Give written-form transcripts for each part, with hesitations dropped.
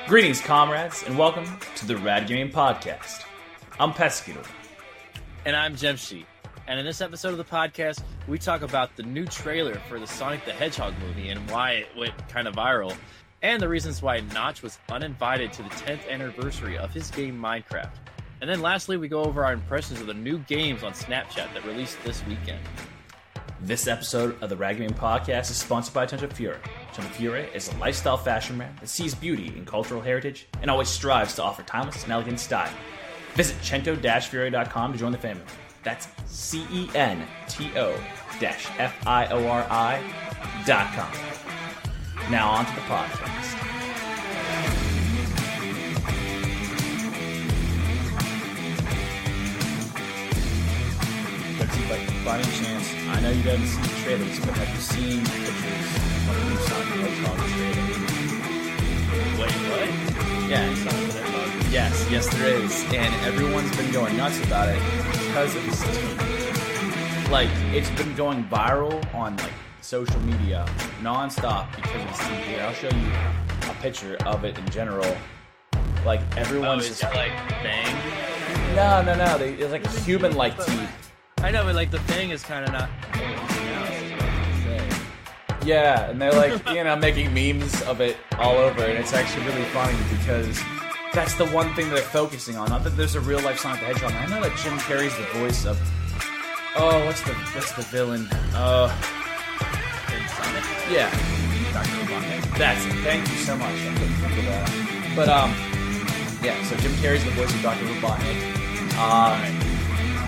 Greetings, comrades, and welcome to the Rad Gaming Podcast. I'm Pescador. And I'm Jemshi. And in this episode of the podcast, we talk about the new trailer for the Sonic the Hedgehog movie and why it went kind of viral, and the reasons why Notch was uninvited to the 10th anniversary of his game Minecraft. And then lastly, we go over our impressions of the new games on Snapchat that released this weekend. This episode of the Rad Gaming Podcast is sponsored by Cento Fiore. Cento Fiore is a lifestyle fashion brand that sees beauty in cultural heritage and always strives to offer timeless and elegant style. Visit cento-fiore.com to join the family. That's CENTO-FIORI.com. Now on to the podcast. Let's see, like, by any chance, I know you haven't seen the trailers, but have you seen pictures of the new Sonic the Hedgehog trailer? Wait, what? Yeah, Sonic the Hedgehog. Yes, there is. And everyone's been going nuts about it because of this team. Like, it's been going viral on, like, social media non-stop because of this team. Here, I'll show you a picture of it in general. Like, everyone's is it like Bang? No. It's like a human-like teeth. I know, but like the thing is kind of not. Yeah, and they're like, making memes of it all over, and it's actually really funny because that's the one thing they're focusing on. Not that there's a real life Sonic the Hedgehog. I know that Jim Carrey's the voice of. Oh, what's the villain? In Sonic? Yeah, Dr. Robotnik. that's it. Thank you so much. I couldn't think of that. But yeah. So Jim Carrey's the voice of Dr. Robotnik.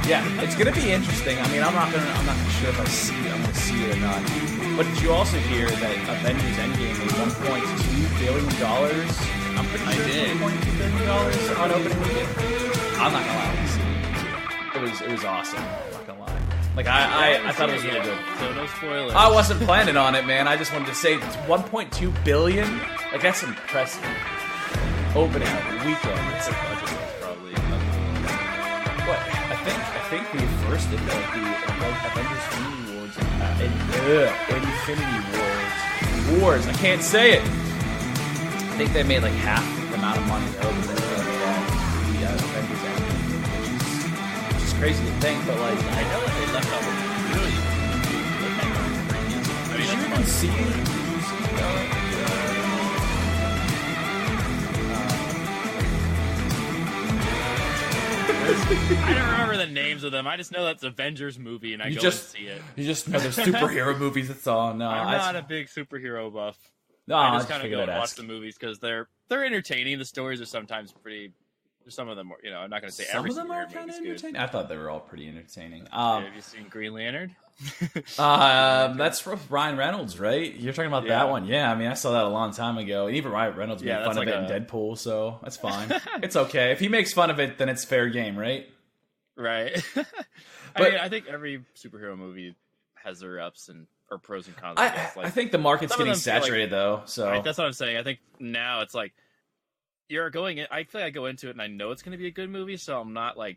Yeah, it's gonna be interesting. I mean, I'm not sure if I'm gonna see it or not. But did you also hear that Avengers Endgame made $1.2 billion? I'm pretty sure $1.2 billion on opening weekend. I'm not gonna lie, it was awesome. I'm not gonna lie. Like I thought it was really good. So no spoilers. I wasn't planning on it, man. I just wanted to say it's $1.2 billion. Like that's impressive. Opening weekend. It's a budget was probably. What? I think we first did the Avengers Infinity Wars Infinity Wars. I can't say it. I think they made like half the amount of money over the Avengers Endgame, which is crazy to think. But like, I know that they left off really. Did you even see it? I don't remember the names of them. I just know that's Avengers movie, and I go and see it. You just know the superhero movies. That's all. No, I'm not a big superhero buff. No, I just kind of go and watch the movies because they're entertaining. The stories are sometimes pretty. Some of them, I'm not going to say some every of them are kind of entertaining. I thought they were all pretty entertaining. Have you seen Green Lantern? That's from Ryan Reynolds, right? You're talking about that one, yeah. I mean, I saw that a long time ago, and even Ryan Reynolds made fun of it in Deadpool, so that's fine. It's okay if he makes fun of it, then it's fair game, right? Right. I think every superhero movie has their ups or pros and cons. I think the market's getting saturated, though. So right, that's what I'm saying. I think now it's like you're going in. I feel like I go into it and I know it's going to be a good movie, so I'm not like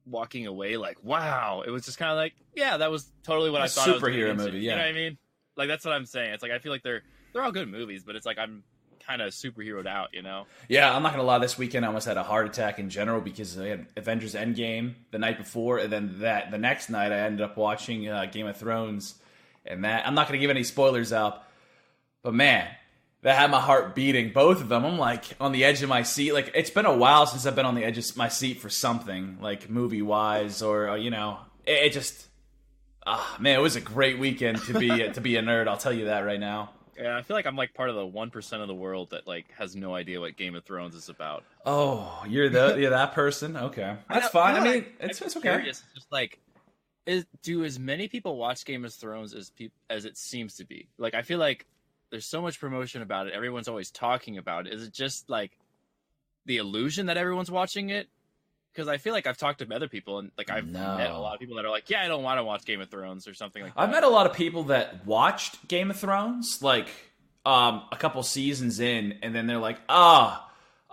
walking away like, wow. It was just kind of like, yeah, that was totally what I thought. Superhero movie, yeah. You know what I mean? Like that's what I'm saying. It's like I feel like they're all good movies, but it's like I'm kind of superheroed out, Yeah, I'm not gonna lie. This weekend I almost had a heart attack in general because I had Avengers Endgame the night before, and then the next night I ended up watching Game of Thrones, and that I'm not gonna give any spoilers out, but man, that had my heart beating. Both of them, I'm like on the edge of my seat. Like it's been a while since I've been on the edge of my seat for something like movie wise, or it just man, it was a great weekend to be a nerd. I'll tell you that right now. Yeah, I feel like I'm like part of the 1% of the world that like has no idea what Game of Thrones is about. Oh, you're that person? Okay, that's fine. I mean, it's okay. Curious, just like, do as many people watch Game of Thrones as it seems to be? Like, I feel like there's so much promotion about it. Everyone's always talking about it. Is it just like the illusion that everyone's watching it? Because I feel like I've talked to other people, and like I've met a lot of people that are like, yeah, I don't want to watch Game of Thrones or something like that. I've met a lot of people that watched Game of Thrones, like a couple seasons in, and then they're like, like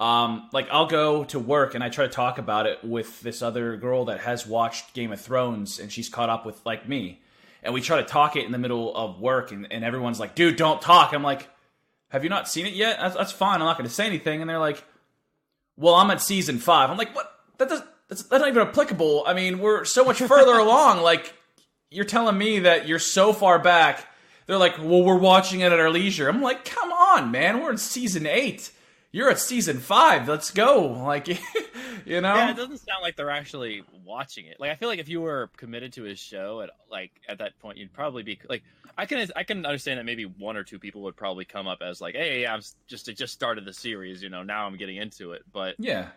I'll go to work and I try to talk about it with this other girl that has watched Game of Thrones, and she's caught up with like me, and we try to talk it in the middle of work, and everyone's like, dude, don't talk. I'm like, have you not seen it yet? That's fine. I'm not going to say anything. And they're like, well, I'm at season 5. I'm like, what? That's not even applicable. I mean, we're so much further along. Like, you're telling me that you're so far back. They're like, well, we're watching it at our leisure. I'm like, come on, man. We're in season 8. You're at season 5. Let's go. Like, you know? Yeah, it doesn't sound like they're actually watching it. Like, I feel like if you were committed to his show at that point, you'd probably be like, I can understand that maybe 1 or 2 people would probably come up as like, hey, it just started the series, you know, now I'm getting into it. But yeah,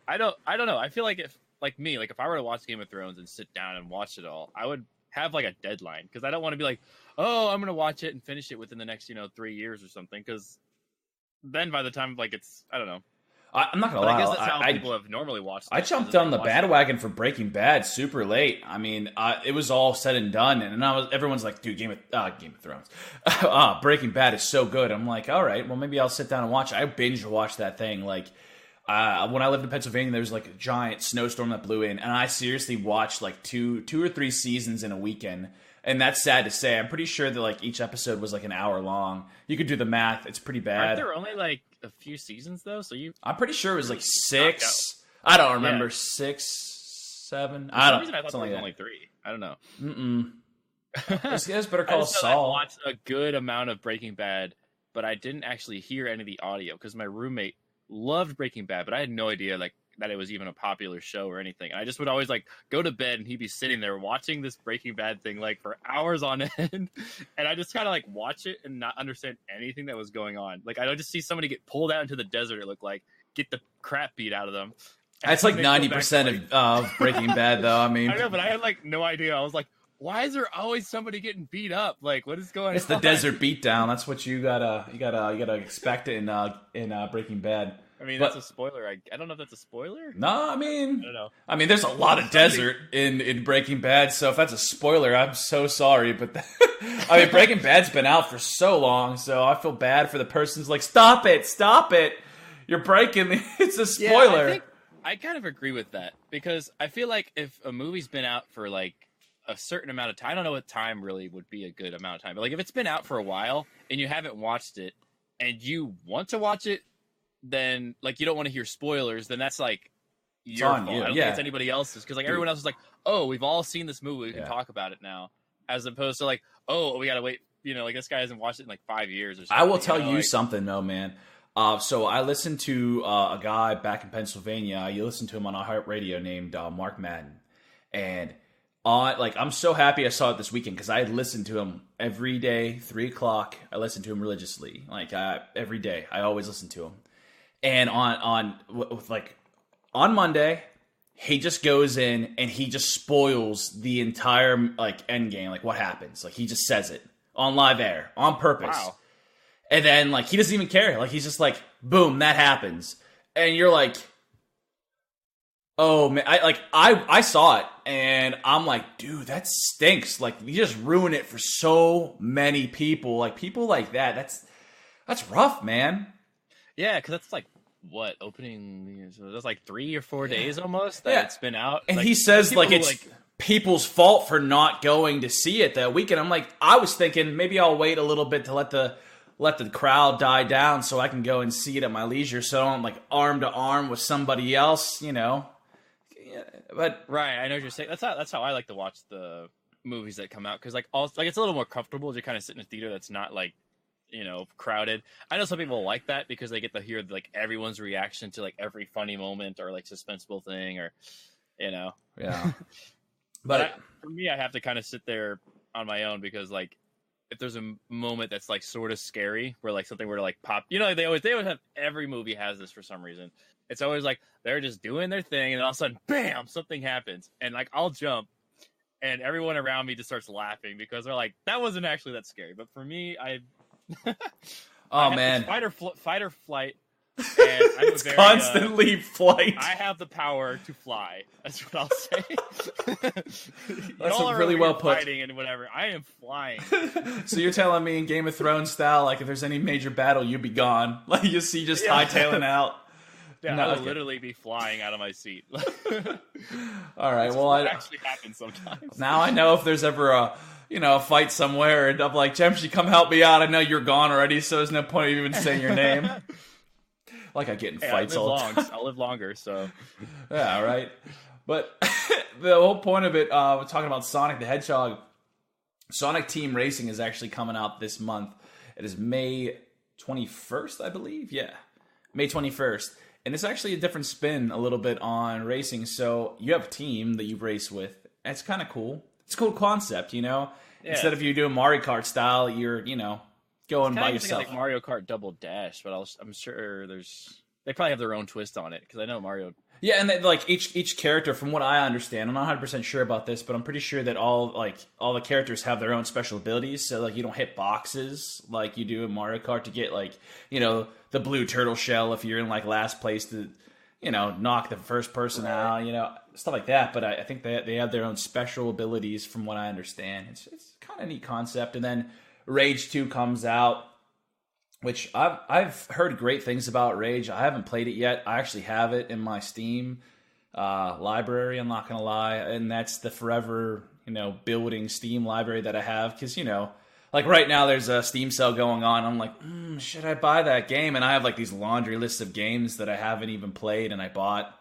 I don't know. I feel like if I were to watch Game of Thrones and sit down and watch it all, I would have like a deadline, because I don't want to be like, oh, I'm gonna watch it and finish it within the next 3 years or something, because then by the time it's, I don't know. I'm not gonna lie. I guess that's how people have normally watched it. I jumped on the bandwagon for Breaking Bad super late. I mean, it was all said and done, and everyone's like, "Dude, Game of Thrones, Breaking Bad is so good." I'm like, "All right, well, maybe I'll sit down and watch it." I binge watched that thing. Like, when I lived in Pennsylvania, there was like a giant snowstorm that blew in, and I seriously watched like two or three seasons in a weekend. And that's sad to say. I'm pretty sure that like each episode was like an hour long. You could do the math. It's pretty bad. Aren't there only like a few seasons though? I'm pretty sure it was like 6. I don't remember. 6, 7. I don't. For some reason I thought there was only 3. I don't know. This guy's Better Call Saul. I watched a good amount of Breaking Bad, but I didn't actually hear any of the audio because my roommate loved Breaking Bad, but I had no idea like that it was even a popular show or anything. And I just would always like go to bed and he'd be sitting there watching this Breaking Bad thing like for hours on end. And I just kind of like watch it and not understand anything that was going on. Like I would just see somebody get pulled out into the desert, it looked like, get the crap beat out of them. That's like 90% of Breaking Bad though. I mean, I know, but I had like no idea. I was like, why is there always somebody getting beat up? Like, what is going on? It's the desert beatdown. That's what you gotta expect in Breaking Bad. I mean, that's a spoiler. I don't know if that's a spoiler. No, I mean, I don't know. I mean, there's a lot of desert in Breaking Bad, so if that's a spoiler, I'm so sorry. But I mean, Breaking Bad's been out for so long, so I feel bad for the person who's like, stop it, you're breaking. It's a spoiler. Yeah, I kind of agree with that, because I feel like if a movie's been out for like a certain amount of time, I don't know what time really would be a good amount of time, but like if it's been out for a while and you haven't watched it and you want to watch it, then like you don't want to hear spoilers, then that's like your fault. I don't think it's anybody else's, because like everyone else is like, oh, we've all seen this movie, we can talk about it now, as opposed to like, oh, we gotta wait, like this guy hasn't watched it in like 5 years or something. I will tell you something though, man. So I listened to a guy back in Pennsylvania. You listen to him on iHeartRadio named Mark Madden, and I'm so happy I saw it this weekend, because I listened to him every day, 3:00. I listened to him religiously, every day. I always listen to him. And on Monday, he just goes in and he just spoils the entire end game, what happens. He just says it on live air on purpose. Wow. And then he doesn't even care. He's just boom, that happens. And you're like, oh man, I saw it and I'm like, dude, that stinks. You just ruin it for so many people. People like that. That's rough, man. Yeah, because that's opening. So that's 3 or 4 days almost that it's been out. And he says it's people's fault for not going to see it that weekend. I'm I was thinking maybe I'll wait a little bit to let the crowd die down so I can go and see it at my leisure, so I'm arm to arm with somebody else, But right, I know what you're saying. That's how I like to watch the movies that come out, because it's a little more comfortable to kind of sit in a theater that's not crowded. I know some people like that because they get to hear everyone's reaction to every funny moment or suspenseful thing, or yeah. But for me, I have to kind of sit there on my own, because if there's a moment that's sort of scary, where something were to pop, they always have, every movie has this for some reason. It's always they're just doing their thing, and all of a sudden, bam, something happens, and I'll jump, and everyone around me just starts laughing because they're like, that wasn't actually that scary. But for me, man, fight or flight. And it's constantly flight. I have the power to fly. That's what I'll say. That's really well put. Fighting and whatever. I am flying. So you're telling me in Game of Thrones style, if there's any major battle, you'd be gone. You see, just hightailing out. Yeah, No, I would okay. literally be flying out of my seat. All right. Well, What I actually happens sometimes. now I know if there's ever a fight somewhere, and I'm like, Jamshi, come help me out. I know you're gone already, so there's no point of even saying your name. Like I get in fights all the time. I'll live longer, so Yeah, right. But the whole point of it, we're talking about Sonic the Hedgehog. Sonic Team Racing is actually coming out this month. It is May 21st, I believe. Yeah, May 21st. And it's actually a different spin a little bit on racing. So you have a team that you race with. And it's kind of cool. It's a cool concept, Yeah. Instead of you doing Mario Kart style, you're, going by yourself. Like Mario Kart Double Dash, but I'm sure they probably have their own twist on it, because I know Mario... Yeah, and like each character, from what I understand, I'm not 100% sure about this, but I'm pretty sure that all the characters have their own special abilities. So like you don't hit boxes like you do in Mario Kart to get like, the blue turtle shell if you're in like last place to, knock the first person out, stuff like that. But I think they have their own special abilities from what I understand. It's kind of a neat concept. And then Rage 2 comes out, which I've heard great things about Rage. I haven't played it yet. I actually have it in my Steam library, I'm not going to lie. And that's the forever, building Steam library that I have. Because, like right now there's a Steam sale going on. I'm like, should I buy that game? And I have like these laundry lists of games that I haven't even played and I bought.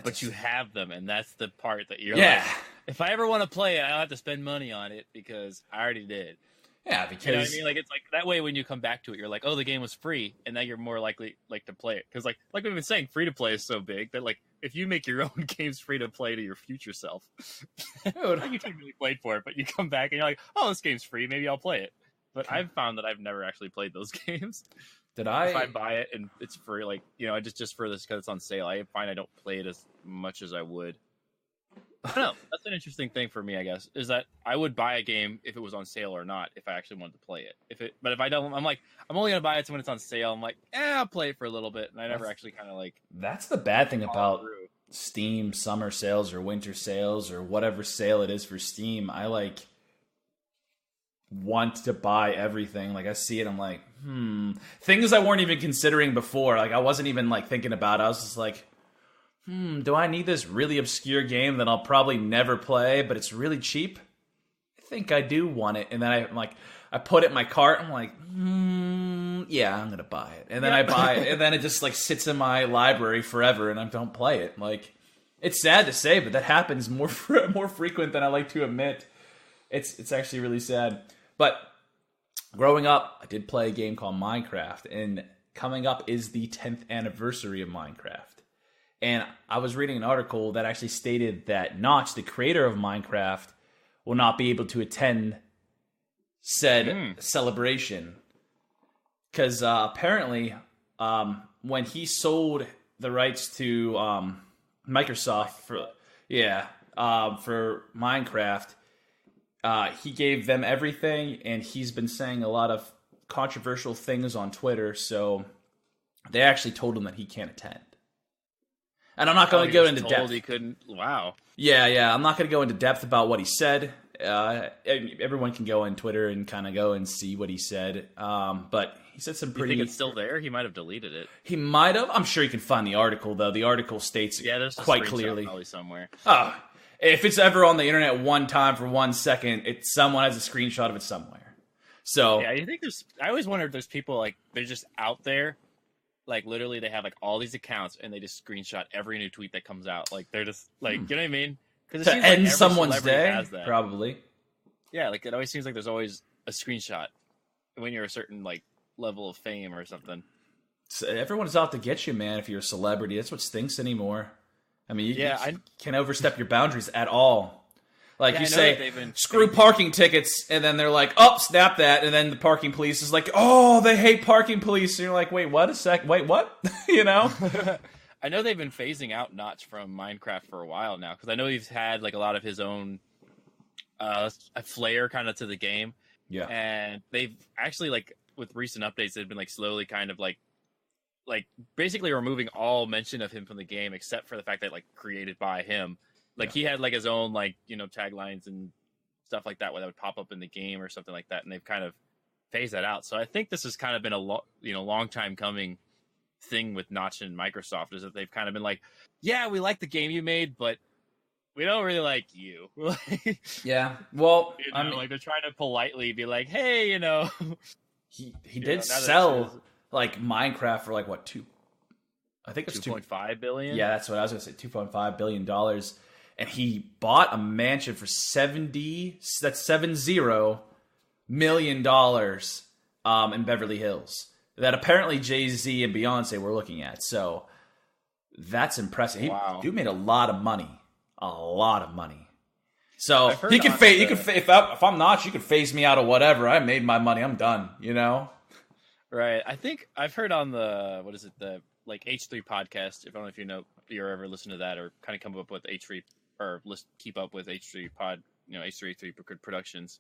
But you have them, and that's the part that you're like, if I ever want to play it, I don't have to spend money on it because I already did. Yeah, because... You know what I mean? Like, it's like, that way when you come back to it, you're like, oh, the game was free, and now you're more likely, to play it. Because, like we've been saying, free-to-play is so big that, like, if you make your own games free-to-play to your future self, like, you technically played for it, but you come back and you're like, oh, this game's free, maybe I'll play it. But I've found that I've never actually played those games. If I buy it and it's free, like, just for this because it's on sale, I find I don't play it as much as I would. I don't know. That's an interesting thing for me, I guess, is that I would buy a game if it was on sale or not, if I actually wanted to play it. But if I don't, I'm like, I'm only gonna buy it when it's on sale. I'm like, I'll play it for a little bit, and I never actually kind of like. That's the bad thing about Steam summer sales or winter sales or whatever sale it is for Steam. I like want to buy everything. Like I see it, I'm like, things I weren't even considering before. Like I wasn't even like thinking about. I was just like, do I need this really obscure game that I'll probably never play, but it's really cheap? I think I do want it. And then I put it in my cart. I'm like, yeah, I'm going to buy it. And then I buy it. And then it just like sits in my library forever and I don't play it. Like, it's sad to say, but that happens more frequent than I like to admit. It's actually really sad. But growing up, I did play a game called Minecraft. And coming up is the 10th anniversary of Minecraft. And I was reading an article that actually stated that Notch, the creator of Minecraft, will not be able to attend said celebration. Because apparently, when he sold the rights to Microsoft for Minecraft, he gave them everything, and he's been saying a lot of controversial things on Twitter, so they actually told him that he can't attend. And I'm not going to go into depth. He couldn't. Wow. Yeah. I'm not going to go into depth about what he said. Everyone can go on Twitter and kind of go and see what he said. But he said some pretty... You think it's still there? He might have deleted it. He might have. I'm sure you can find the article, though. The article states there's quite clearly. Probably somewhere. If it's ever on the internet one time for 1 second, someone has a screenshot of it somewhere. So yeah, you think I always wonder if there's people like they're just out there. Like, literally, they have, like, all these accounts, and they just screenshot every new tweet that comes out. Like, they're just, like, you know what I mean? Because to end someone's day, probably. Yeah, like, it always seems like there's always a screenshot when you're a certain, like, level of fame or something. So everyone's out to get you, man, if you're a celebrity. That's what stinks anymore. I mean, you can't overstep your boundaries at all. Like, you say, screw parking tickets, and then they're like, oh, snap that, and then the parking police is like, oh, they hate parking police, and you're like, wait, what? Wait, what? I know they've been phasing out Notch from Minecraft for a while now, because I know he's had, like, a lot of his own a flair kind of to the game. Yeah. And they've actually, like, with recent updates, they've been, like, slowly kind of, like, basically removing all mention of him from the game, except for the fact that, like, created by him. Like, he had, like, his own, like, taglines and stuff like that where that would pop up in the game or something like that, and they've kind of phased that out. So I think this has kind of been a long time coming thing with Notch and Microsoft is that they've kind of been like, yeah, we like the game you made, but we don't really like you. Yeah. Well, I mean, like they're trying to politely be like, hey, you know, he did sell like Minecraft for like what I think it's 2.5 billion. Yeah, that's what I was gonna say. $2.5 billion, and he bought a mansion for $70 million in Beverly Hills that apparently Jay-Z and Beyonce were looking at. So that's impressive. Wow. Dude made a lot of money. So he could if I'm Notch, you could phase me out of whatever. I made my money. I'm done. You know. Right. I think I've heard on the the like H3 podcast. If I don't know if you're ever listening to that or kind of come up with H3 or keep up with H3 pod, H3 Productions.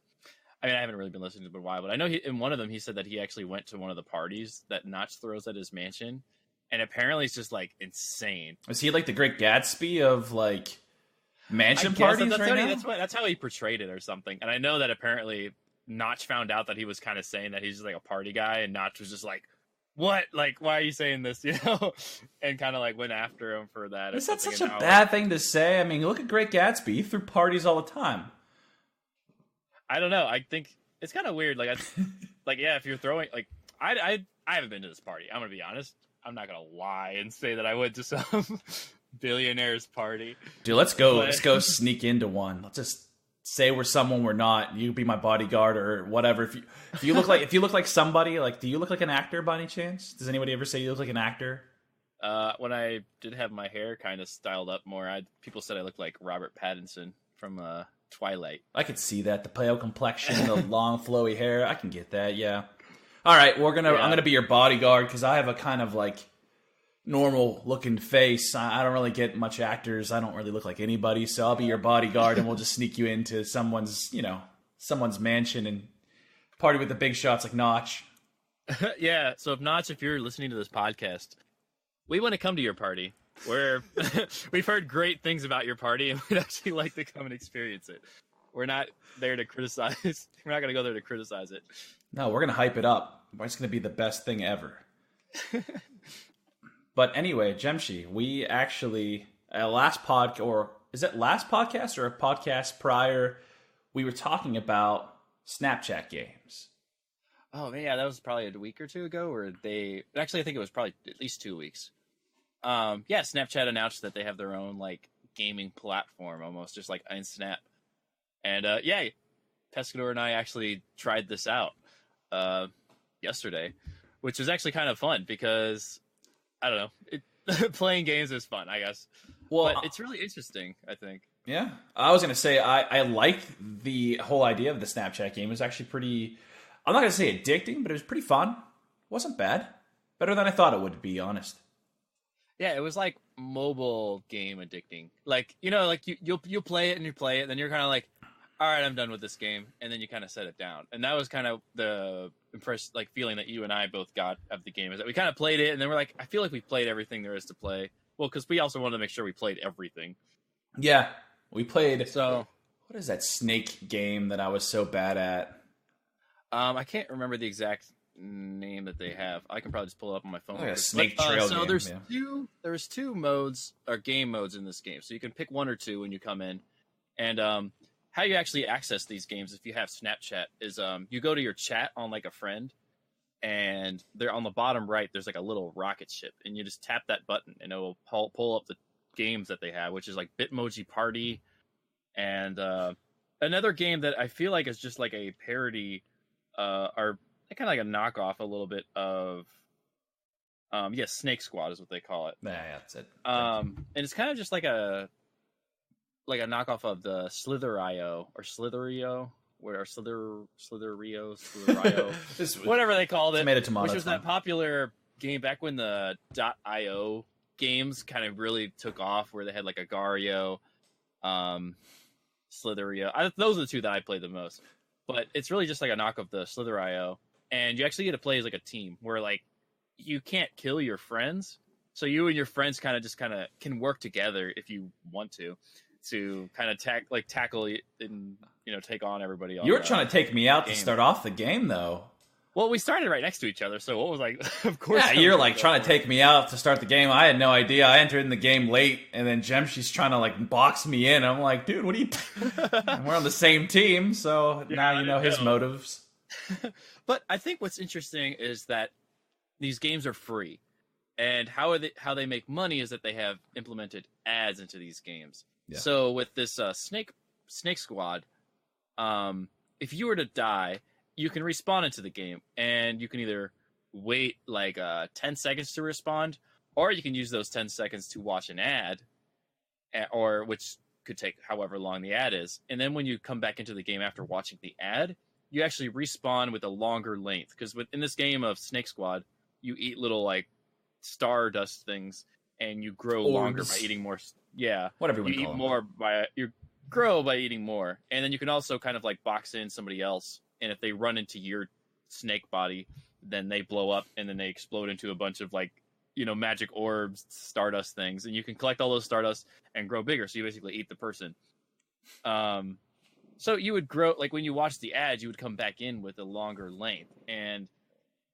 I mean, I haven't really been listening to it in a while, but I know in one of them he said that he actually went to one of the parties that Notch throws at his mansion, and apparently it's just like insane. Is he like the Great Gatsby of like mansion parties that's how he portrayed it or something. And I know that apparently Notch found out that he was kind of saying that he's just like a party guy, and Notch was just like, what? Like, why are you saying this? And kind of like went after him for that. Is that such a bad thing to say? I mean, look at Great Gatsby. He threw parties all the time. I don't know. I think it's kind of weird. Like, yeah, if you're throwing, like, I haven't been to this party. I'm gonna be honest. I'm not gonna lie and say that I went to some billionaire's party. Dude, let's go sneak into one. Let's just say we're someone we're not. You be my bodyguard or whatever. If you look like somebody, like, do you look like an actor by any chance? Does anybody ever say you look like an actor? When I did have my hair kind of styled up more, people said I looked like Robert Pattinson from Twilight. I could see that, the pale complexion, the long flowy hair. I can get that. Yeah. All right, I'm gonna be your bodyguard because I have a kind of like normal looking face. I don't really get much actors. I don't really look like anybody, so I'll be your bodyguard and we'll just sneak you into someone's mansion and party with the big shots like Notch. Yeah. So if you're listening to this podcast, we want to come to your party. We've heard great things about your party, and we'd actually like to come and experience it. We're not there to criticize. We're not going to go there to criticize it. No, we're going to hype it up. It's going to be the best thing ever. But anyway, Jemshi, we actually, last podcast or a podcast prior, we were talking about Snapchat games. Oh, man, yeah, that was probably a week or two ago, actually, I think it was probably at least 2 weeks. Snapchat announced that they have their own, like, gaming platform, almost, just like InSnap. And, Pescador and I actually tried this out yesterday, which was actually kind of fun because, I don't know, playing games is fun, I guess. Well, but it's really interesting, I think. Yeah. I was going to say, I like the whole idea of the Snapchat game. It was actually pretty, I'm not going to say addicting, but it was pretty fun. It wasn't bad. Better than I thought it would, to be honest. Yeah, it was like mobile game addicting. Like, like you'll play it and you play it, and then you're kind of like, all right, I'm done with this game, and then you kind of set it down. And that was kind of the feeling that you and I both got of the game, is that we kind of played it, and then we're like, I feel like we played everything there is to play. Well, because we also wanted to make sure we played everything. Yeah, we played. So, what is that snake game that I was so bad at? I can't remember the exact name that they have. I can probably just pull it up on my phone. Like a snake trail game. So there's two modes or game modes in this game. So you can pick one or two when you come in. And how you actually access these games if you have Snapchat is you go to your chat on like a friend, and there on the bottom right there's like a little rocket ship, and you just tap that button and it will pull up the games that they have, which is like Bitmoji Party and another game that I feel like is just like a parody or kind of like a knockoff a little bit of Snake Squad is what they call it. Yeah, that's it. And it's kind of just like a knockoff of the Slither.io or Slitherio, Slitherio, whatever they called it, which was that popular game back when the .io games kind of really took off, where they had like Agario, Slitherio. Those are the two that I played the most. But it's really just like a knock of the Slither.io, and you actually get to play as like a team where like you can't kill your friends, so you and your friends kind of can work together if you want to kind of tackle and take on everybody. You were trying to take me out to start off the game, though. Well, we started right next to each other, so what was like? Of course. Yeah, you're like trying to take me out to start the game. I had no idea. I entered in the game late, and then she's trying to like box me in. I'm like, dude, what are you? We're on the same team, so now you know his motives. But I think what's interesting is that these games are free, and how they make money is that they have implemented ads into these games. Yeah. So with this Snake Squad, if you were to die, you can respawn into the game, and you can either wait like 10 seconds to respawn, or you can use those 10 seconds to watch an ad, or which could take however long the ad is. And then when you come back into the game after watching the ad, you actually respawn with a longer length. Because in this game of Snake Squad, you eat little like stardust things, and you grow longer by eating more. Yeah, whatever you eat more you grow by eating more, and then you can also kind of like box in somebody else. And if they run into your snake body, then they blow up, and then they explode into a bunch of like, magic orbs, stardust things, and you can collect all those stardust and grow bigger. So you basically eat the person. So you would grow, like when you watch the ads, you would come back in with a longer length, and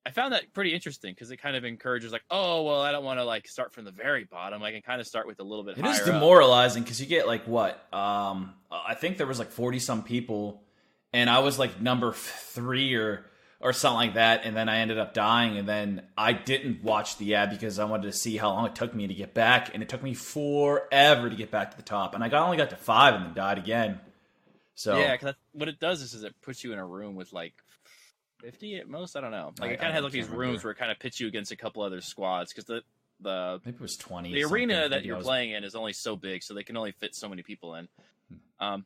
I found that pretty interesting because it kind of encourages like, oh well, I don't want to like start from the very bottom. I can kind of start with a little bit. It higher. It is demoralizing because you get like what? I think there was like 40 some people. And I was like number 3 or something like that, and then I ended up dying, and then I didn't watch the ad because I wanted to see how long it took me to get back, and it took me forever to get back to the top, and I only got to 5 and then died again. So yeah, because what it does is it puts you in a room with like 50 at most. I don't know. Like it kind of has like these rooms where it kind of pits you against a couple other squads because the maybe it was 20. The arena that you're playing in is only so big, so they can only fit so many people in.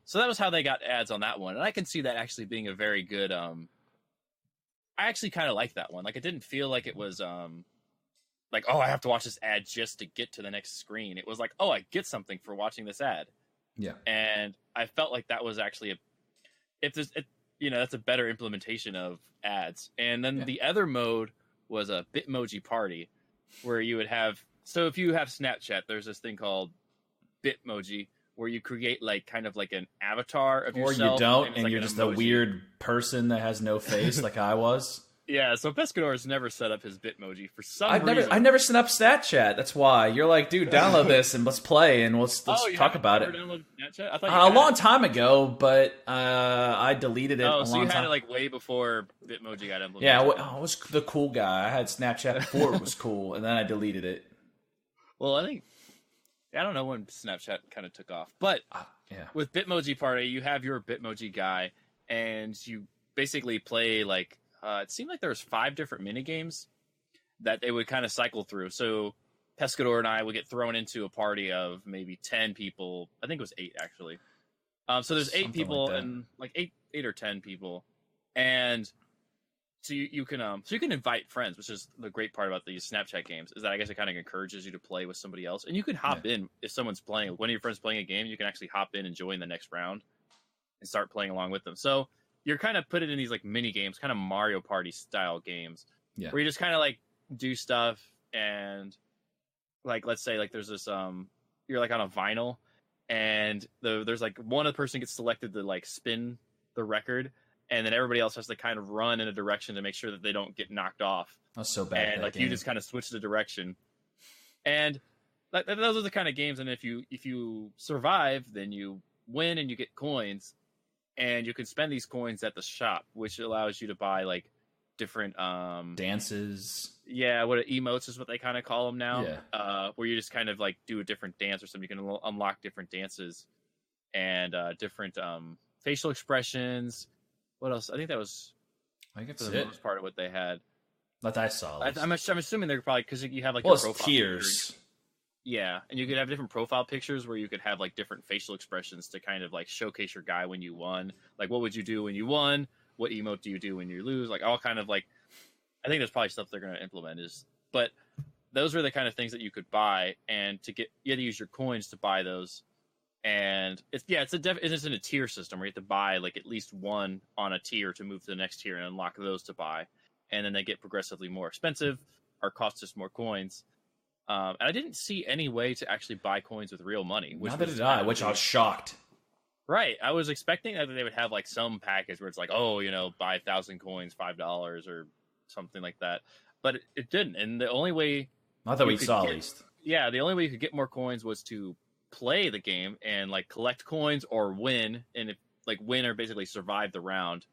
So that was how they got ads on that one, and I can see that actually being a very good. I actually kind of like that one. Like it didn't feel like it was like, oh, I have to watch this ad just to get to the next screen. It was like, oh, I get something for watching this ad. Yeah, and I felt like that was actually that's a better implementation of ads. And then the other mode was a Bitmoji party, where you would have. So if you have Snapchat, there's this thing called Bitmoji, where you create like kind of like an avatar of yourself. Or you don't, and like you're just a weird person that has no face like I was. Yeah, so Pescador's never set up his Bitmoji for some reason. I never set up Snapchat. That's why. You're like, dude, download this and let's play and let's talk about it. Snapchat? I thought a long time ago, but I deleted it a long time. Oh, so you had it like way before Bitmoji got implemented. Yeah, I was the cool guy. I had Snapchat before it was cool, and then I deleted it. Well, I don't know when Snapchat kind of took off, but with Bitmoji Party, you have your Bitmoji guy, and you basically play like it seemed like there was 5 different mini games that they would kind of cycle through. So Pescador and I would get thrown into a party of maybe 10 people. I think it was 8 actually. So there's 8 people and like 8 or 10 people, and so you can invite friends, which is the great part about these Snapchat games, is that I guess it kind of encourages you to play with somebody else, and you can hop in if someone's playing. One of your friends playing a game, you can actually hop in and join the next round and start playing along with them. So you're kind of put it in these like mini games, kind of Mario Party style games, where you just kind of like do stuff, and like let's say like there's this you're like on a vinyl, and there's like one person gets selected to like spin the record. And then everybody else has to kind of run in a direction to make sure that they don't get knocked off. That's so bad. And like you just kind of switch the direction. And those are the kind of games. And if you survive, then you win and you get coins. And you can spend these coins at the shop, which allows you to buy like different dances. Yeah, emotes is what they kind of call them now. Yeah. Where you just kind of like do a different dance or something. You can unlock different dances and different facial expressions. What else? I think that was for the most part of what they had. That I saw. I'm assuming they're probably because you have like your profile tiers. Pictures. Yeah, and you could have different profile pictures where you could have like different facial expressions to kind of like showcase your guy when you won. Like, what would you do when you won? What emote do you do when you lose? Like, all kind of like. I think there's probably stuff they're going to implement but those are the kind of things that you could buy, and you had to use your coins to buy those. And it's in a tier system where you have to buy like at least one on a tier to move to the next tier and unlock those to buy. And then they get progressively more expensive or cost us more coins. And I didn't see any way to actually buy coins with real money. Which I was shocked. Right. I was expecting that they would have like some package where it's like, oh, buy 1,000 coins, $5 or something like that. But it didn't. And the only way Not that we saw, get, at least. Yeah, the only way you could get more coins was to play the game and like collect coins or win, and if like win or basically survive the round.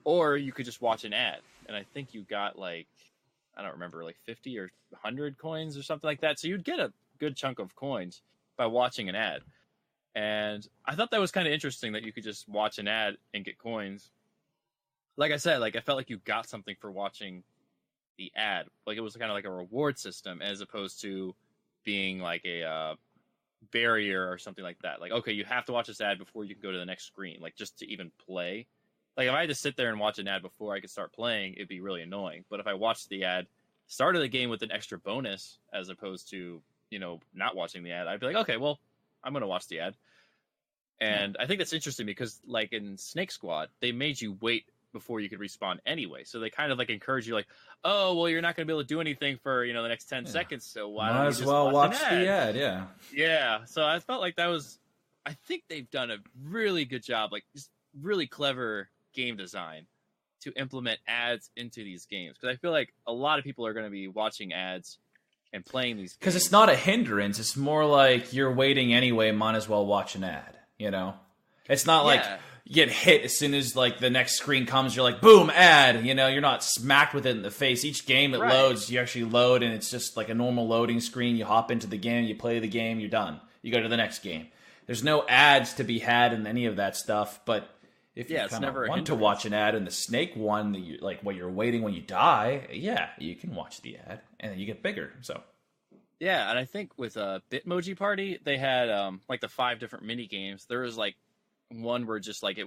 Or you could just watch an ad, and I think you got like, I don't remember, like 50 or 100 coins or something like that. So you'd get a good chunk of coins by watching an ad. And I thought that was kind of interesting that you could just watch an ad and get coins. Like I said, like I felt like you got something for watching the ad. Like it was kind of like a reward system as opposed to being like a barrier or something like that. Like, okay, you have to watch this ad before you can go to the next screen, like just to even play. Like if I had to sit there and watch an ad before I could start playing, it'd be really annoying. But if I watched the ad, started the game with an extra bonus as opposed to, not watching the ad, I'd be like, okay, well, I'm going to watch the ad. And I think that's interesting because like in Snake Squad, they made you wait before you could respawn anyway. So they kind of like encourage you like, oh, well, you're not going to be able to do anything for, the next 10 seconds. So why don't you Might just as well watch an the ad, yeah. Yeah. So I felt like I think they've done a really good job, like just really clever game design to implement ads into these games. Because I feel like a lot of people are going to be watching ads and playing these games. Because it's not a hindrance. It's more like you're waiting anyway, might as well watch an ad, It's not like you get hit as soon as like the next screen comes, you're like, boom, ad. You're not smacked with it in the face. Each game it loads, you actually load, and it's just like a normal loading screen. You hop into the game, you play the game, you're done. You go to the next game. There's no ads to be had in any of that stuff, but if you kind of want to watch an ad in the Snake one, while you're waiting when you die, you can watch the ad, and then you get bigger. So, yeah, and I think with Bitmoji Party, they had like the 5 different mini games. There was like one where just like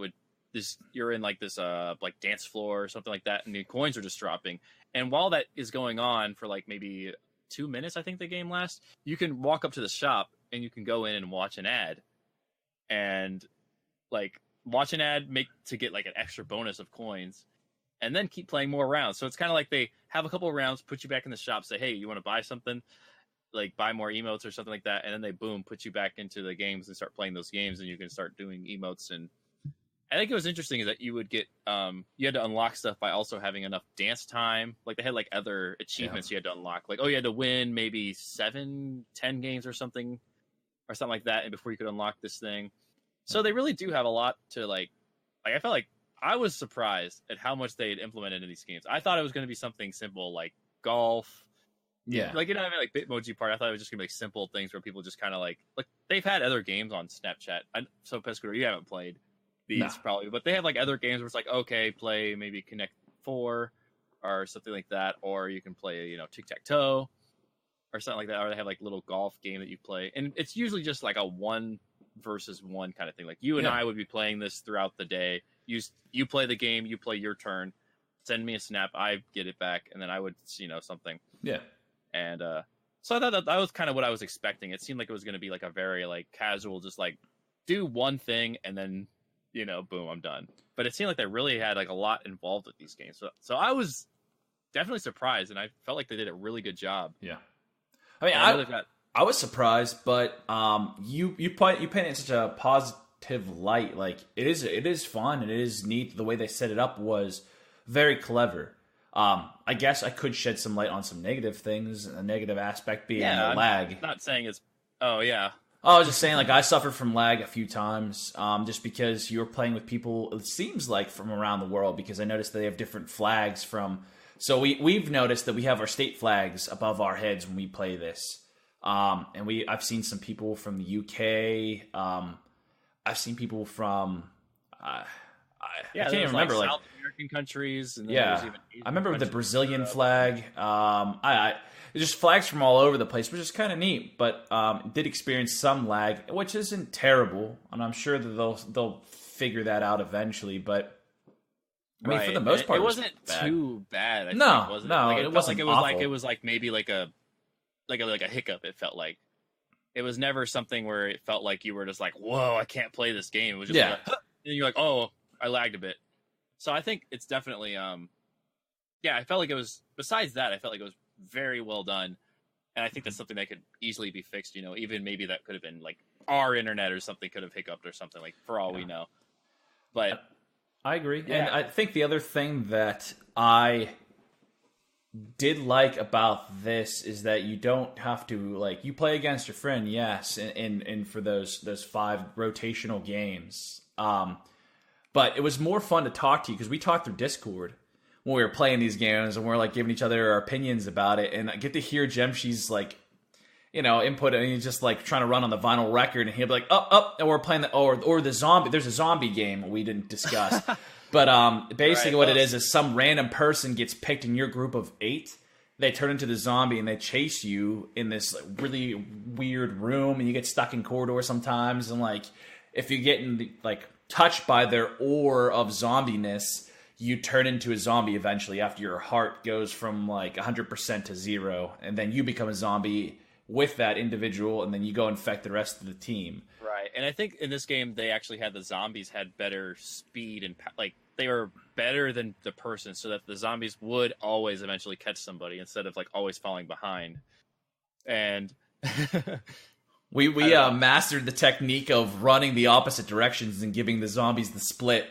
you're in like this like dance floor or something like that, and the coins are just dropping. And while that is going on for like maybe 2 minutes, I think the game lasts, you can walk up to the shop and you can go in and watch an ad, and like watch an ad to get like an extra bonus of coins, and then keep playing more rounds. So it's kind of like they have a couple of rounds, put you back in the shop, say, hey, you want to buy something, like buy more emotes or something like that, and then they put you back into the games and start playing those games, and you can start doing emotes. And I think it was interesting is that you would get you had to unlock stuff by also having enough dance time. Like they had like other achievements you had to unlock, like you had to win maybe 7-10 games or something like that, and before you could unlock this thing. So they really do have a lot to like I felt like I was surprised at how much they had implemented in these games. I thought it was going to be something simple like golf. Yeah. Like, like Bitmoji Party, I thought it was just going to be like simple things where people just kind of like they've had other games on Snapchat. So Pescador, you haven't played these probably, but they have like other games where it's like, okay, play maybe Connect 4 or something like that. Or you can play, tic-tac-toe or something like that. Or they have like little golf game that you play. And it's usually just like a 1 versus 1 kind of thing. Like you and I would be playing this throughout the day. You play the game, you play your turn, send me a snap, I get it back, and then I would something. Yeah. And so I thought that was kind of what I was expecting. It seemed like it was going to be like a very like casual, just like do one thing and then boom, I'm done. But it seemed like they really had like a lot involved with these games. So I was definitely surprised, and I felt like they did a really good job. Yeah. I mean, I was surprised, but you paint it in such a positive light. Like it is fun and it is neat. The way they set it up was very clever. I guess I could shed some light on some negative things. A negative aspect being the lag. I'm not saying it's. Oh yeah. I was just saying, like I suffered from lag a few times, just because you're playing with people. It seems like from around the world, because I noticed that they have different flags from. So we've noticed that we have our state flags above our heads when we play this. And I've seen some people from the UK. I've seen people from, I can't even remember, like South American countries. And I remember the Brazilian flag. Just flags from all over the place, which is kind of neat. But did experience some lag, which isn't terrible, and I'm sure that they'll figure that out eventually. But I mean, for the most part, it wasn't too bad. It wasn't awful. It was like maybe like a hiccup. It felt like it was never something where it felt like you were just like, whoa, I can't play this game. It was just like, and you're like, oh, I lagged a bit. So I think it's definitely, I felt like it was, besides that, I felt like it was very well done. And I think that's something that could easily be fixed, even maybe that could have been like our internet or something could have hiccuped or something, like for all we know. But I agree. And I think the other thing that I did like about this is that you don't have to, like, you play against your friend, yes, and for those 5 rotational games. But it was more fun to talk to you because we talked through Discord when we were playing these games, and we're like giving each other our opinions about it. And I get to hear Jemshi's like, input, and he's just like trying to run on the vinyl record, and he'll be like, and we're playing or the zombie. There's a zombie game we didn't discuss. But basically what it is some random person gets picked in your group of 8. They turn into the zombie and they chase you in this like, really weird room, and you get stuck in corridors sometimes. And like, if you get touched by their aura of zombiness, you turn into a zombie eventually after your heart goes from like 100% to 0, and then you become a zombie with that individual, and then you go infect the rest of the team. Right, and I think in this game they actually had the zombies had better speed and like they were better than the person, so that the zombies would always eventually catch somebody instead of like always falling behind. And we mastered the technique of running the opposite directions and giving the zombies the split.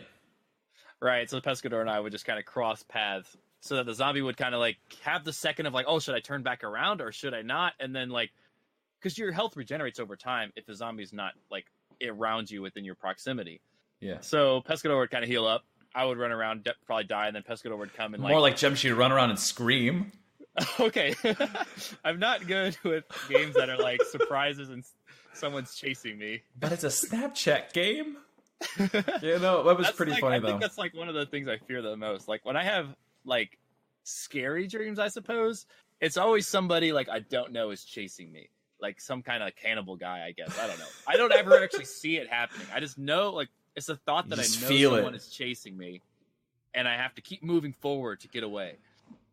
Right, so the Pescador and I would just kind of cross paths so that the zombie would kind of like have the second of like, oh, should I turn back around or should I not? And then like, because your health regenerates over time if the zombie's not like around you within your proximity. Yeah. So Pescador would kind of heal up. I would run around, probably die, and then Pescador would come and more like Jemshi would run around and scream. Okay. I'm not good with games that are like surprises and someone's chasing me. But it's a Snapchat game. That was pretty funny though. I think that's like one of the things I fear the most. Like when I have like scary dreams, I suppose, it's always somebody like I don't know is chasing me. Like some kind of cannibal guy, I guess. I don't know. I don't ever actually see it happening. I just know like it's a thought that I know someone is chasing me, and I have to keep moving forward to get away.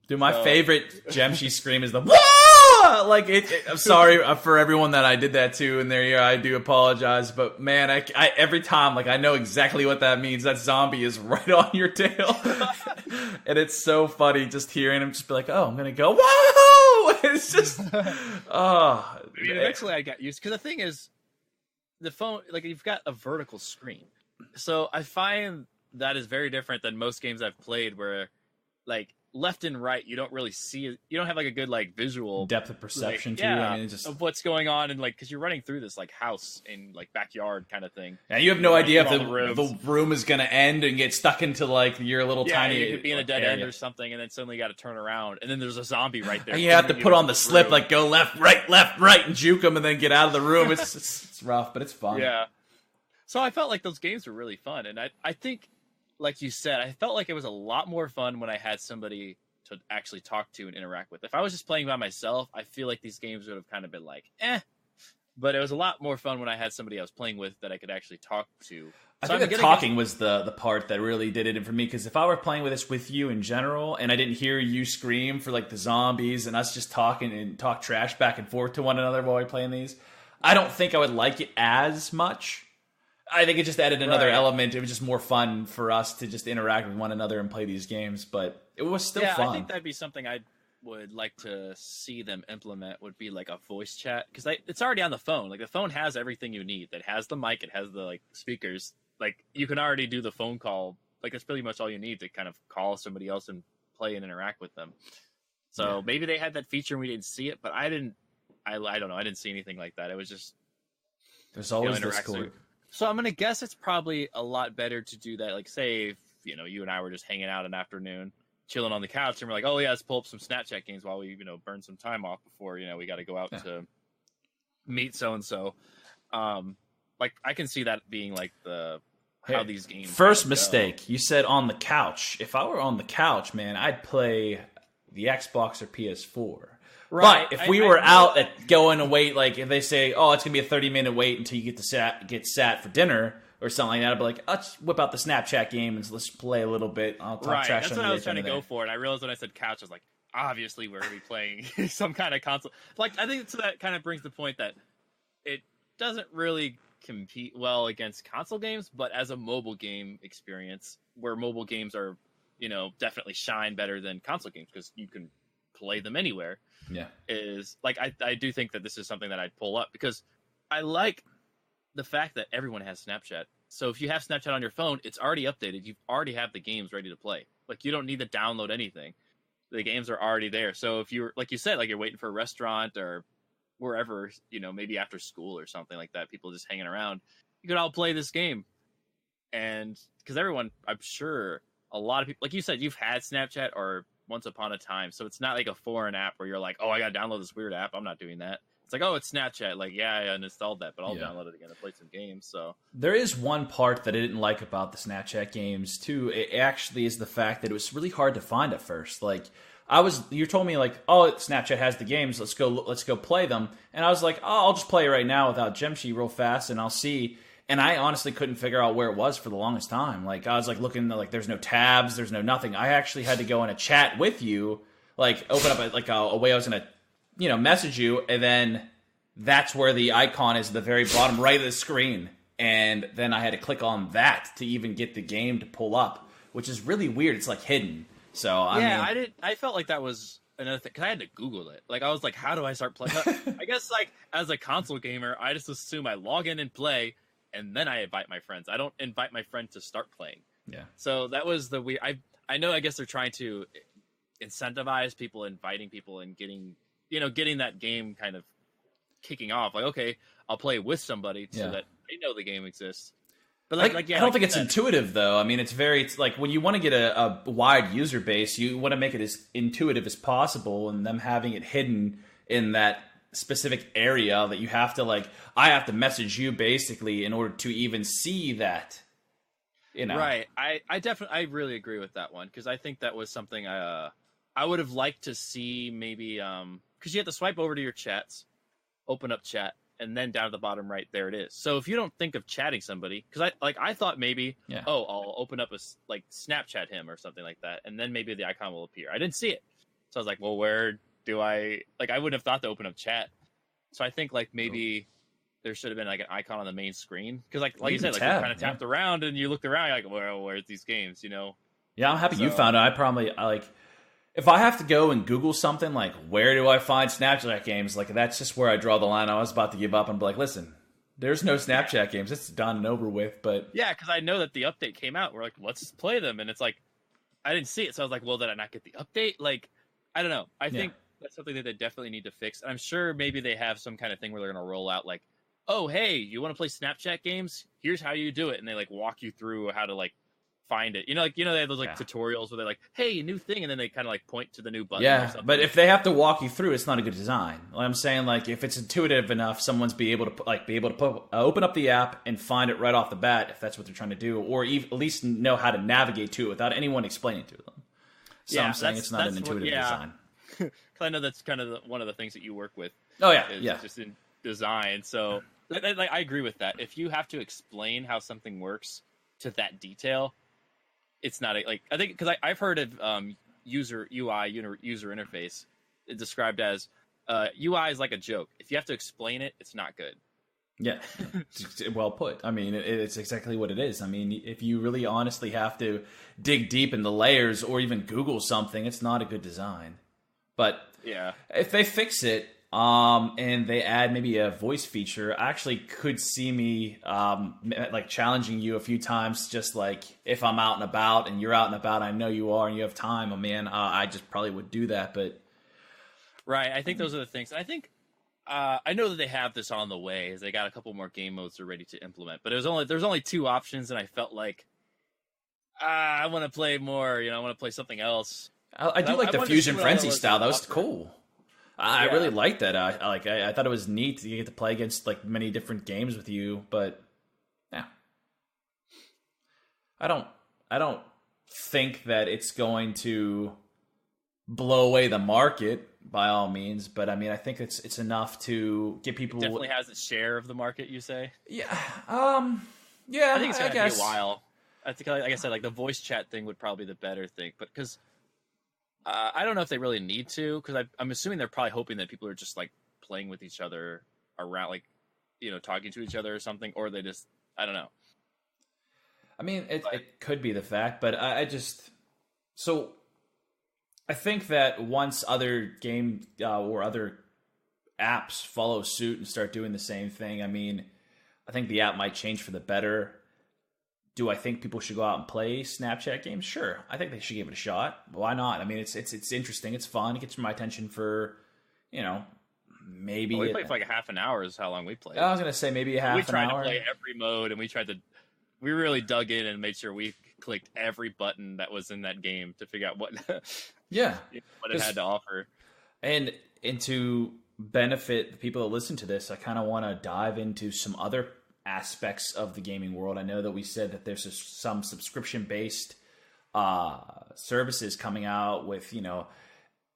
Dude, my favorite Jemshi scream is the Wah! Like I'm sorry for everyone that I did that to in their ear. I do apologize, but man, I every time like I know exactly what that means. That zombie is right on your tail, and it's so funny just hearing him just be like, "Oh, I'm gonna go whoa!" It's just I mean, eventually I got used because the thing is, the phone like you've got a vertical screen, so I find that is very different than most games I've played where like left and right you don't really see it. You don't have like a good like visual depth of perception like, to you. I mean, just of what's going on, and like because you're running through this like house and like backyard kind of thing, and you have no idea if the room is going to end and get stuck into like your little tiny. You could be in a dead end or something, and then suddenly you got to turn around, and then there's a zombie right there. And you have to put on the slip, like go left, right, and juke them, and then get out of the room. It's rough, but it's fun. Yeah. So I felt like those games were really fun, and I think, like you said, I felt like it was a lot more fun when I had somebody to actually talk to and interact with. If I was just playing by myself, I feel like these games would have kind of been like, But it was a lot more fun when I had somebody I was playing with that I could actually talk to. I think the talking was the part that really did it for me, because if I were playing with this with you in general, and I didn't hear you scream for like the zombies and us just talking and talk trash back and forth to one another while we're playing these, I don't think I would like it as much. I think it just added another element. It was just more fun for us to just interact with one another and play these games, but it was still fun. I think that'd be something I would like to see them implement, would be like a voice chat, because it's already on the phone. Like the phone has everything you need. It has the mic, it has the like speakers. Like you can already do the phone call. Like that's pretty much all you need to kind of call somebody else and play and interact with them. So maybe they had that feature and we didn't see it, but I didn't. I don't know. I didn't see anything like that. It was just there's always Discord. So I'm gonna guess it's probably a lot better to do that. Like say if you and I were just hanging out an afternoon, chilling on the couch, and we're like, oh yeah, let's pull up some Snapchat games while we burn some time off before we got to go out to meet so and so. Like I can see that being like how these games. First mistake, you said on the couch. If I were on the couch, man, I'd play the Xbox or PS4. Right. But if we were out at going to wait, like if they say, oh, it's gonna be a 30-minute wait until you get sat for dinner or something like that, I'd be like, let's whip out the Snapchat game and let's play a little bit. I'll talk trash. That's what I was trying to go for, and I realized when I said couch, I was like, obviously we're gonna be playing some kind of console. Like I think that kind of brings the point that it doesn't really compete well against console games, but as a mobile game experience, where mobile games are, definitely shine better than console games because you can play them anywhere. Yeah, is like I do think that this is something that I'd pull up because I like the fact that everyone has Snapchat. So if you have Snapchat on your phone, it's already updated. You already have the games ready to play. Like, you don't need to download anything. The games are already there. So if you're, like you said, like you're waiting for a restaurant or wherever, maybe after school or something like that, people just hanging around, you could all play this game. And because everyone, I'm sure a lot of people, like you said, you've had Snapchat or once upon a time. So it's not like a foreign app where you're like, oh, I got to download this weird app. I'm not doing that. It's like, oh, it's Snapchat. Like, yeah, I uninstalled that, but I'll download it again and play some games. So there is one part that I didn't like about the Snapchat games too. It actually is the fact that it was really hard to find at first. Like, you told me like, oh, Snapchat has the games. Let's go play them. And I was like, oh, I'll just play it right now without Gemshi real fast, and I'll see. And I honestly couldn't figure out where it was for the longest time. Like, I was like looking, like there's no tabs, there's no nothing. I actually had to go in a chat with you, like open up a way I was gonna, message you, and then that's where the icon is at the very bottom right of the screen. And then I had to click on that to even get the game to pull up, which is really weird. It's like hidden. So I felt like that was another thing because I had to Google it. Like, I was like, how do I start playing? I guess like as a console gamer, I just assume I log in and play, and then I invite my friends. I don't invite my friend to start playing. Yeah. So that was the weird. I know. I guess they're trying to incentivize people, inviting people, and getting that game kind of kicking off. Like, okay, I'll play with somebody so that they know the game exists. But I don't think it's intuitive though. I mean, it's like when you want to get a wide user base, you want to make it as intuitive as possible, and them having it hidden in that specific area that you have to I have to message you basically in order to even see that. Right. I really agree with that one because I think that was something I would have liked to see maybe because you have to swipe over to your chats, open up chat, and then down at the bottom right, there it is. So if you don't think of chatting somebody, because I thought maybe, I'll open up Snapchat him or something like that, and then maybe the icon will appear. I didn't see it, so I was like, well, where do I I wouldn't have thought to open up chat. So I think maybe there should have been an icon on the main screen because like you said, you kind of tapped around and you looked around, you're like, well, where's these games? Yeah, I'm happy you found it. I probably if I have to go and Google something, where do I find Snapchat games? That's just where I draw the line. I was about to give up and be like, listen, there's no Snapchat games. It's done and over with. But yeah, because I know that the update came out. We're like, let's play them. And it's like, I didn't see it. So I was like, well, did I not get the update? I don't know. I think that's something that they definitely need to fix. I'm sure maybe they have some kind of thing where they're going to roll out oh, hey, you want to play Snapchat games? Here's how you do it. And they walk you through how to find it. They have those tutorials where they're like, hey, new thing, and then they kind of point to the new button. Yeah, but if they have to walk you through, it's not a good design. I'm saying if it's intuitive enough, someone's be able to open up the app and find it right off the bat if that's what they're trying to do, or at least know how to navigate to it without anyone explaining to them. So I'm saying it's not an intuitive design. Because I know that's kind of one of the things that you work with. Oh yeah. Just in design. So I agree with that. If you have to explain how something works to that detail, it's not I think because I've heard of user interface described as UI is like a joke. If you have to explain it, it's not good. Yeah, well put. I mean, it's exactly what it is. I mean, if you really honestly have to dig deep in the layers or even Google something, it's not a good design. But yeah, if they fix it and they add maybe a voice feature, I actually could see me challenging you a few times, just if I'm out and about and you're out and about, I know you are and you have time, I just probably would do that. But right, I think those are the things. I think I know that they have this on the way, as they got a couple more game modes they're ready to implement. But there's only 2 options, and I felt I want to play more. I want to play something else. I do like the Fusion Frenzy style. That was cool. I really liked that. I thought it was neat to get to play against many different games with you. But yeah, I don't think that it's going to blow away the market by all means. But I think it's enough to get people. It definitely has its share of the market. You say? Yeah. Yeah. I think it's gonna take a while. I think, like I said, the voice chat thing would probably be the better thing, but because. I don't know if they really need to, because I'm assuming they're probably hoping that people are just playing with each other around, talking to each other or something, or they just, I don't know. It could be the fact, but I think that once other game or other apps follow suit and start doing the same thing, I think the app might change for the better. Do I think people should go out and play Snapchat games? Sure, I think they should give it a shot. Why not? I mean, it's interesting, it's fun, it gets my attention for, maybe we played for like a half an hour is how long we played. I was gonna say maybe a half an hour. We tried to play every mode, and we really dug in and made sure we clicked every button that was in that game to figure out what what it had to offer. And to benefit the people that listen to this, I kind of want to dive into some other aspects of the gaming world. I know that we said that there's some subscription-based services coming out with,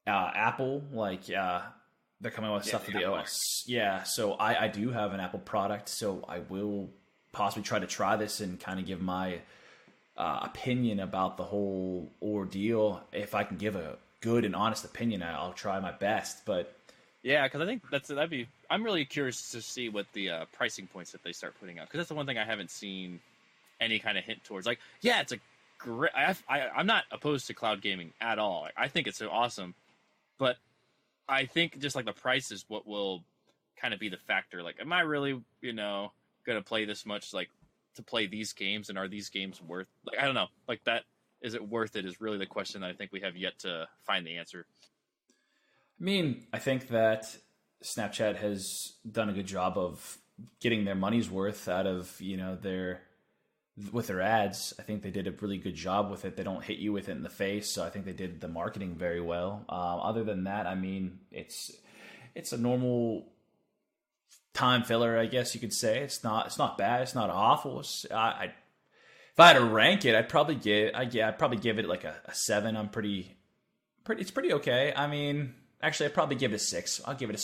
Apple, like they're coming out with stuff for the OS. Yeah, so I do have an Apple product, so I will possibly try this and kind of give my opinion about the whole ordeal. If I can give a good and honest opinion, I'll try my best. But yeah, because I think that'd be. I'm really curious to see what the pricing points that they start putting out, because that's the one thing I haven't seen any kind of hint towards. Like, yeah, it's a great. I'm not opposed to cloud gaming at all. Like, I think it's so awesome, but I think just like the price is what will kind of be the factor. Like, am I really, going to play this much, like, to play these games, and are these games worth? Like, I don't know. Like, that is it worth it? Is really the question that I think we have yet to find the answer. I mean, I think that Snapchat has done a good job of getting their money's worth out of, with their ads. I think they did a really good job with it. They don't hit you with it in the face, so I think they did the marketing very well. Other than that, I mean, it's a normal time filler, I guess you could say. It's not bad. It's not awful. If I had to rank it, I'd probably give it like a 7. It's pretty okay. I mean, actually, I'd probably give it a 6. I'll give it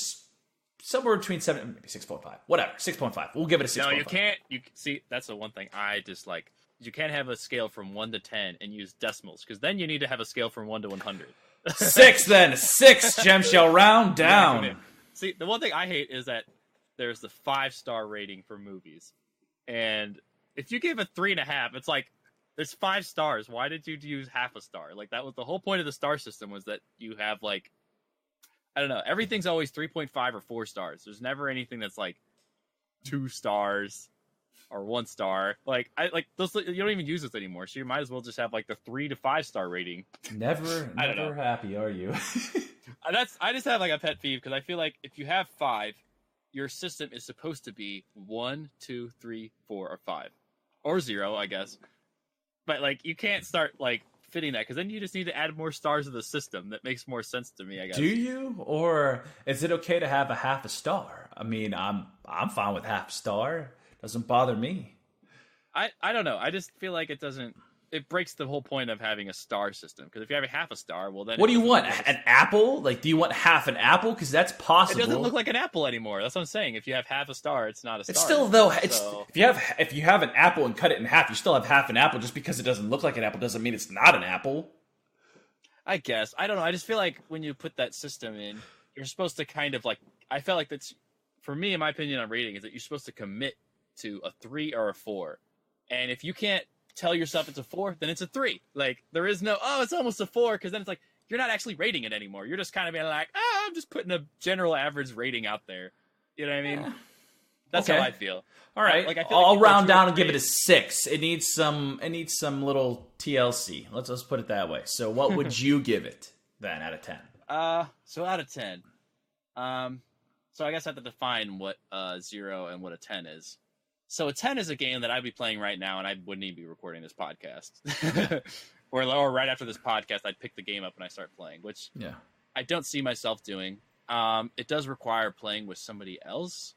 somewhere between 7 and maybe 6.5. Whatever, 6.5. We'll give it a 6.5. No, you can't. You see, that's the one thing I dislike. You can't have a scale from 1 to 10 and use decimals, because then you need to have a scale from 1 to 100. 6 then. 6, Gem shall round down. Yeah, see, the one thing I hate is that there's the 5-star rating for movies. And if you give a 3.5, it's like, there's 5 stars. Why did you use half a star? Like, that was the whole point of the star system, was that you have, like, I don't know. Everything's always 3.5 or 4 stars. There's never anything that's like 2 stars or 1 star. Like, those. You don't even use this anymore. So you might as well just have like the 3 to 5 star rating. Never happy, are you? I just have like a pet peeve, because I feel like if you have 5, your system is supposed to be 1, 2, 3, 4, or 5, or 0, I guess. But like, you can't start like fitting that, because then you just need to add more stars to the system. That makes more sense to me, I guess. Do you? Or is it okay to have a half a star? I mean, I'm fine with half a star. Doesn't bother me. I don't know. I just feel like it breaks the whole point of having a star system, because if you have a half a star, well then... What do you want? An apple? Like, do you want half an apple? Because that's possible. It doesn't look like an apple anymore. That's what I'm saying. If you have half a star, it's not a star. It's still, though, if you have an apple and cut it in half, you still have half an apple. Just because it doesn't look like an apple doesn't mean it's not an apple. I guess. I don't know. I just feel like when you put that system in, you're supposed to kind of like... I felt like that's... For me, in my opinion on rating, is that you're supposed to commit to a 3 or a 4. And if you can't tell yourself it's a 4, then it's a 3. Like, there is no, it's almost a 4, because then it's like, you're not actually rating it anymore. You're just kind of being like, I'm just putting a general average rating out there. You know what I mean? Yeah. That's how I feel. All right. Like, I'll round down and give it a 6. It needs some little TLC. Let's put it that way. So what would you give it then out of 10? So out of 10. So I guess I have to define what 0 and what a 10 is. So a 10 is a game that I'd be playing right now, and I wouldn't even be recording this podcast. or right after this podcast, I'd pick the game up and I start playing, which I don't see myself doing. It does require playing with somebody else.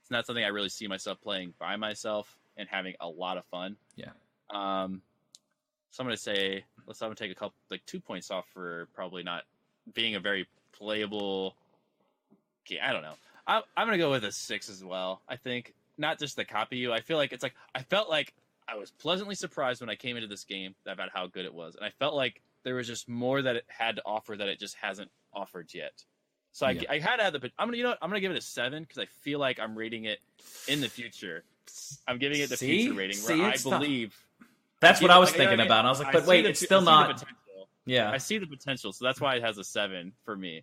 It's not something I really see myself playing by myself and having a lot of fun. Yeah. So I'm going to say, I'm going to take 2 points off for probably not being a very playable game. I don't know. I'm going to go with a 6 as well, I think. Not just the copy you. I feel like I felt like I was pleasantly surprised when I came into this game about how good it was. And I felt like there was just more that it had to offer that it just hasn't offered yet. So I had to have I'm going to give it a 7, because I feel like I'm rating it in the future. I'm giving it the future rating where I believe. That's what I was thinking about. I was like, but wait, it's still not. Yeah. I see the potential. So that's why it has a 7 for me.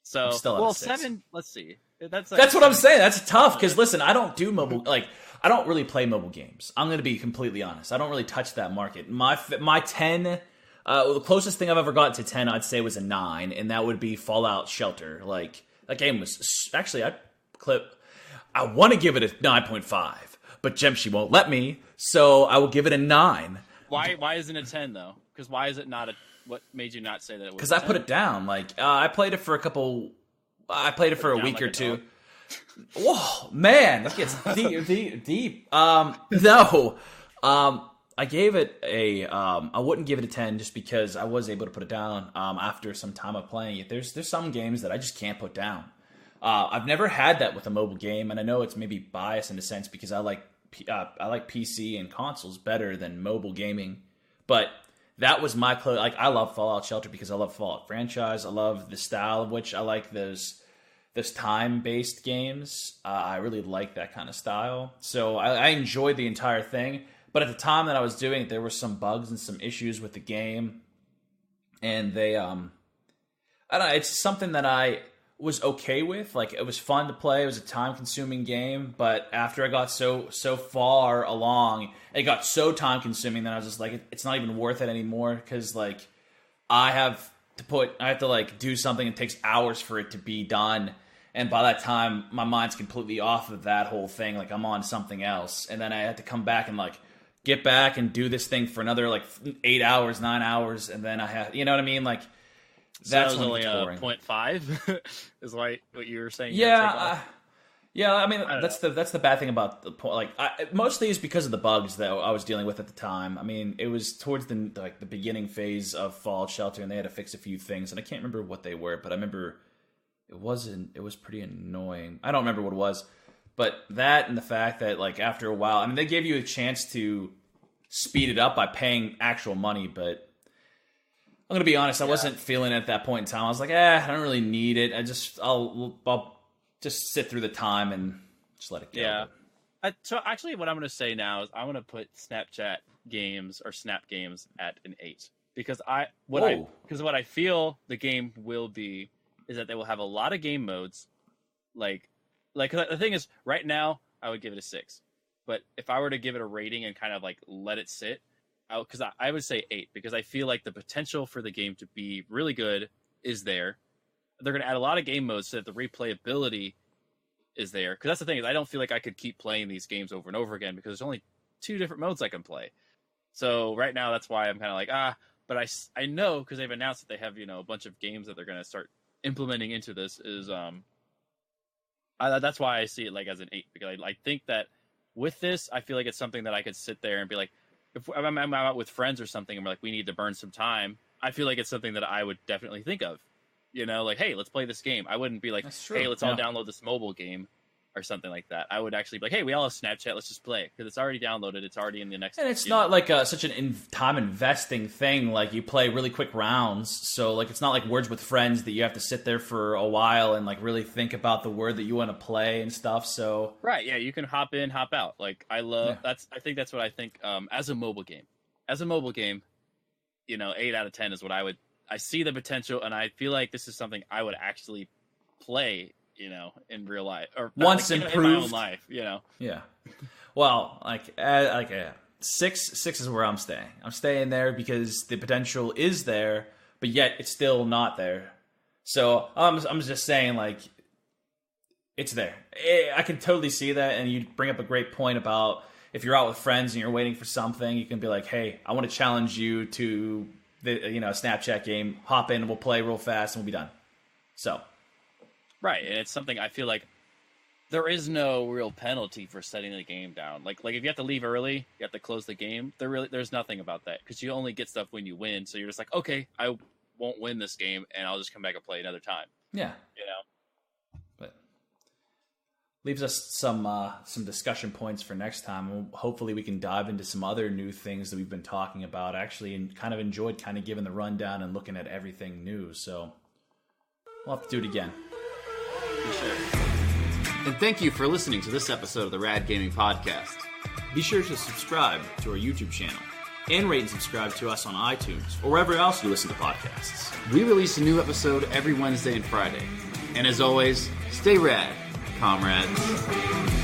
So, still well, at 6. 7. Let's see. That's what I'm saying. That's tough because listen, I don't do mobile. Like, I don't really play mobile games. I'm going to be completely honest. I don't really touch that market. My 10. The closest thing I've ever gotten to 10, I'd say, was a 9, and that would be Fallout Shelter. Like, that game was actually I want to give it a 9.5, but Jemshi won't let me, so I will give it a 9. Why isn't it 10 though? Because why is it not a? What made you not say that it was? Because I put it down. Like, I played it for a couple. I played it for a week or two. Whoa, man, that gets deep. No. I gave it a. I wouldn't give it a 10 just because I was able to put it down after some time of playing it. There's some games that I just can't put down. I've never had that with a mobile game, and I know it's maybe biased in a sense because I like PC and consoles better than mobile gaming. But that was my like I love Fallout Shelter because I love Fallout franchise. I love the style of which I like those time-based games. I really like that kind of style. So I enjoyed the entire thing. But at the time that I was doing it, there were some bugs and some issues with the game. And they, I don't know, it's something that I was okay with. Like, it was fun to play. It was a time-consuming game. But after I got so far along, it got so time-consuming that I was just like, it's not even worth it anymore. Because, like, I have to, like, do something that takes hours for it to be done. And by that time, my mind's completely off of that whole thing. Like, I'm on something else. And then I had to come back and, like, get back and do this thing for another, like, 8 hours, 9 hours. And then I have, you know what I mean? Like, that's so only a 0.5 is what you were saying. Yeah. Yeah, I mean, that's the bad thing about the point. Like, mostly is because of the bugs that I was dealing with at the time. I mean, it was towards the beginning phase of Fallout Shelter, and they had to fix a few things. And I can't remember what they were, but I remember it was pretty annoying. I don't remember what it was, but that and the fact that, like, after a while, I mean, they gave you a chance to speed it up by paying actual money, but I'm gonna be honest, I wasn't feeling it at that point in time. I was like, I don't really need it. I'll just sit through the time and just let it go. Yeah. So actually, what I'm gonna say now is I'm gonna put Snapchat games or Snap games at an 8 because what I feel the game will be is that they will have a lot of game modes. Like the thing is, right now I would give it a 6, but if I were to give it a rating and kind of like let it sit, because I would say 8 because I feel like the potential for the game to be really good is there. They're going to add a lot of game modes so that the replayability is there. Because that's the thing is I don't feel like I could keep playing these games over and over again because there's only 2 different modes I can play. So right now that's why I'm kind of like but I know because they've announced that they have a bunch of games that they're going to start implementing into this is that's why I see it like as an 8 because I think that with this I feel like it's something that I could sit there and be like if I'm out with friends or something and we're like we need to burn some time, I feel like it's something that I would definitely think of. Like, hey, let's play this game. I wouldn't be like, hey, let's all download this mobile game or something like that. I would actually be like, hey, we all have Snapchat. Let's just play it because it's already downloaded. It's already in the next. And it's not like such an time investing thing. Like you play really quick rounds. So like it's not like Words with Friends that you have to sit there for a while and like really think about the word that you want to play and stuff. So right, yeah, you can hop in, hop out. Like I love that's. I think that's what I think as a mobile game. As a mobile game, 8 out of 10 is what I see the potential, and I feel like this is something I would actually play, in real life or once like, improved in my own life, Yeah. Well, like 6 is where I'm staying. I'm staying there because the potential is there, but yet it's still not there. So I'm just saying, like, it's there. I can totally see that, and you bring up a great point about if you're out with friends and you're waiting for something, you can be like, hey, I want to challenge you to a Snapchat game, hop in and we'll play real fast and we'll be done. So right, and it's something I feel like there is no real penalty for setting the game down. Like if you have to leave early, you have to close the game. There's nothing about that because you only get stuff when you win. So you're just like, okay, I won't win this game and I'll just come back and play another time. Yeah, but leaves us some discussion points for next time. Hopefully we can dive into some other new things that we've been talking about actually, and kind of enjoyed kind of giving the rundown and looking at everything new. So we'll have to do it again. For sure. And thank you for listening to this episode of the Rad Gaming Podcast. Be sure to subscribe to our YouTube channel and rate and subscribe to us on iTunes or wherever else you listen to podcasts. We release a new episode every Wednesday and Friday. And as always, stay rad, comrades.